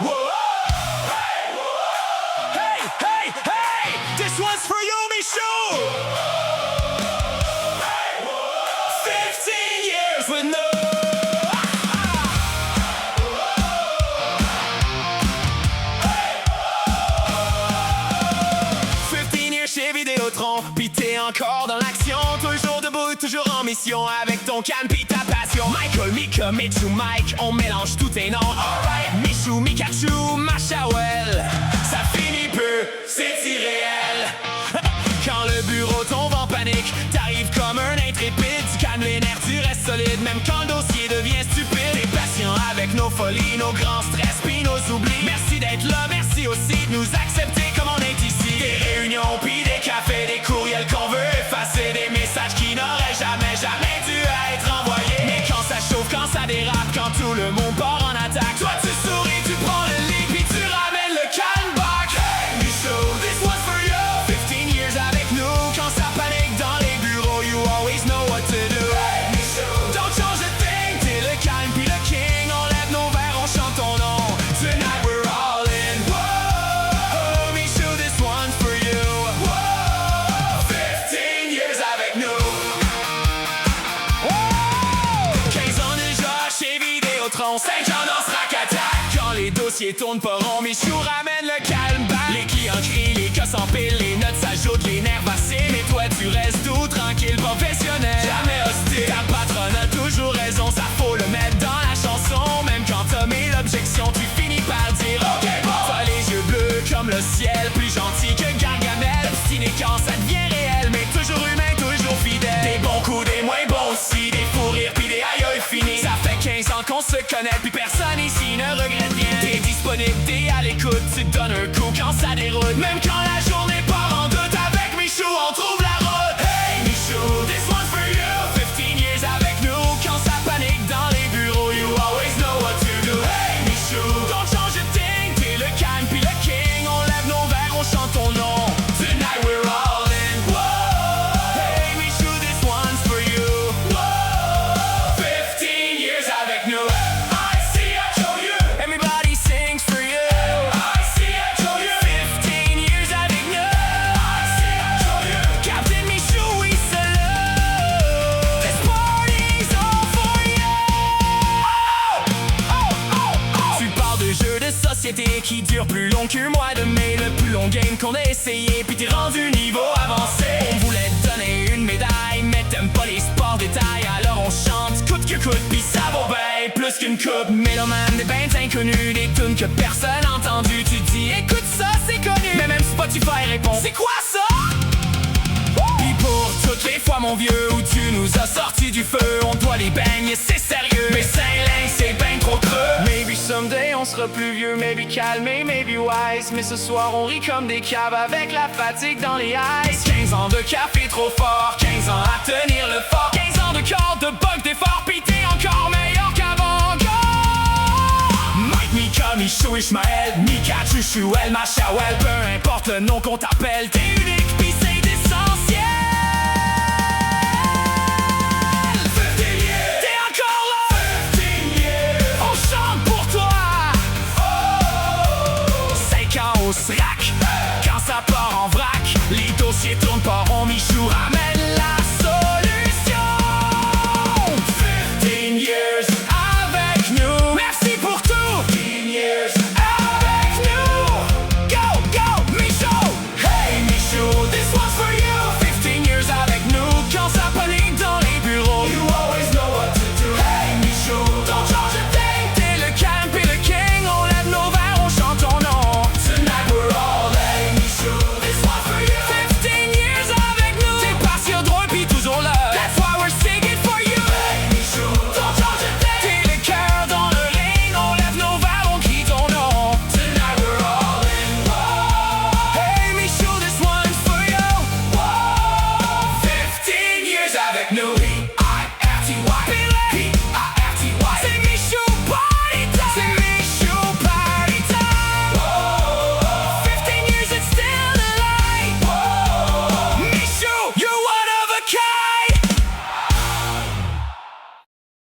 Whoa, hey, whoa, hey, hey, hey! This one's for you, Michou! Hey, whoa, 15 years with no... 15 years chez Vidéotron, pis t'es encore dans l'action. Toujours debout, toujours en mission, avec ton calme pis ta passion. Michael, Mika, Michou, Mike, on mélange tous tes noms. Alright, Michou, Mikachu, Machawel, ça finit peu, c'est irréel. Quand le bureau tombe en panique, t'arrives comme un intrépide. Tu calmes les nerfs, tu restes solide, même quand le dossier devient stupide. T'es patient avec nos folies, nos grands stress pis nos oublis. Merci d'être là, merci aussi de nous accepter comme on est ici. Des réunions pis des cafés, des courriels qu'on veut effacer, des messages qui n'auraient jamais dû être envoyés. Mais quand ça chauffe, quand ça dérape, quand tout le monde part en attaque, toi tu souris, tu prends le lead pis tu ramènes le calme back. Hey Michou, this one's for you. 15 years avec nous, quand ça panique dans les bureaux, you always know what to do. Hey Michou, don't change a thing, t'es le calme pis le king. On lève nos verres, on chante ton nom. Tonight we're all in. Whoa, oh Michou, this one's for you. Whoa, 15 years avec nous. 15 ans déjà chez Vidéotron, 5 ans dans ce rack attack. Quand les dossiers tournent pas rond, Michou ramène le calme back. Les clients crient, les cas s'empilent, les notes s'ajoutent, les nerfs vacillent. Mais toi tu restes doux, tranquille, professionnel, jamais hostile. Ta patronne a toujours raison, ça faut le mettre dans la chanson. Même quand t'as mis l'objection, tu finis par dire ok bon. T'as les yeux bleus comme le ciel, plus gentil que Gargamel. Obstiné quand ça devient réel, mais toujours humain, toujours fidèle. Des bons coups, des moins bons aussi, des fous rires pis des aïe aïe finis. Ça fait 15 ans qu'on se connaît, puis personne ici ne regrette rien. T'es disponible, t'es à l'écoute, tu te donnes un coup quand ça déroute. Même quand la journée part en doute, avec Michou on trouve la route. Hey Michou, this one's for you. 15 years avec nous, quand ça panique dans les bureaux, you always know what to do. Hey Michou, don't change a thing, t'es le calme pis le king. On lève nos verres, on chante ton nom. Tonight we're all in. Whoa, hey Michou, this one's for you. Whoa, 15 years avec nous. I see I told you. Everybody sings for you. I see I told you. 15 years avec nous. I see I told you. Captain Michou, we salute. This party's all for you. Tu parles de jeux de société qui durent plus long qu'un mois de mai. Le plus long game qu'on ait essayé, puis t'es rendu niveau avancé. On voulait te donner une médaille, mais t'aimes pas les sports détails. Alors on chante coûte que coûte, puis ça vaut bien plus qu'une coupe. Mélomane, des bands inconnus, des tunes que personne n'a entendu. Tu dis écoute ça, c'est connu, mais même Spotify répond c'est quoi ça? Pis pour toutes les fois mon vieux où tu nous as sorti du feu, on doit les baigner, c'est sérieux. Mais Saint-Lin, c'est ben trop creux. Maybe someday on sera plus vieux, maybe calmé, maybe wise. Mais ce soir on rit comme des caves avec la fatigue dans les eyes. 15 ans de café trop fort, 15 ans à tenir le fort, 15 ans de corps, de bug, d'effort, pis t'es encore meilleur qu'avant. Go! Mike, Mika, Michou, Ishmael, Mika, Chuchu, El, Machawel. Peu importe le nom qu'on t'appelle, t'es unique pis c'est essentiel. 15 years. T'es encore là. 15 years. On chante pour toi. Oh. 5 ans au SRAC.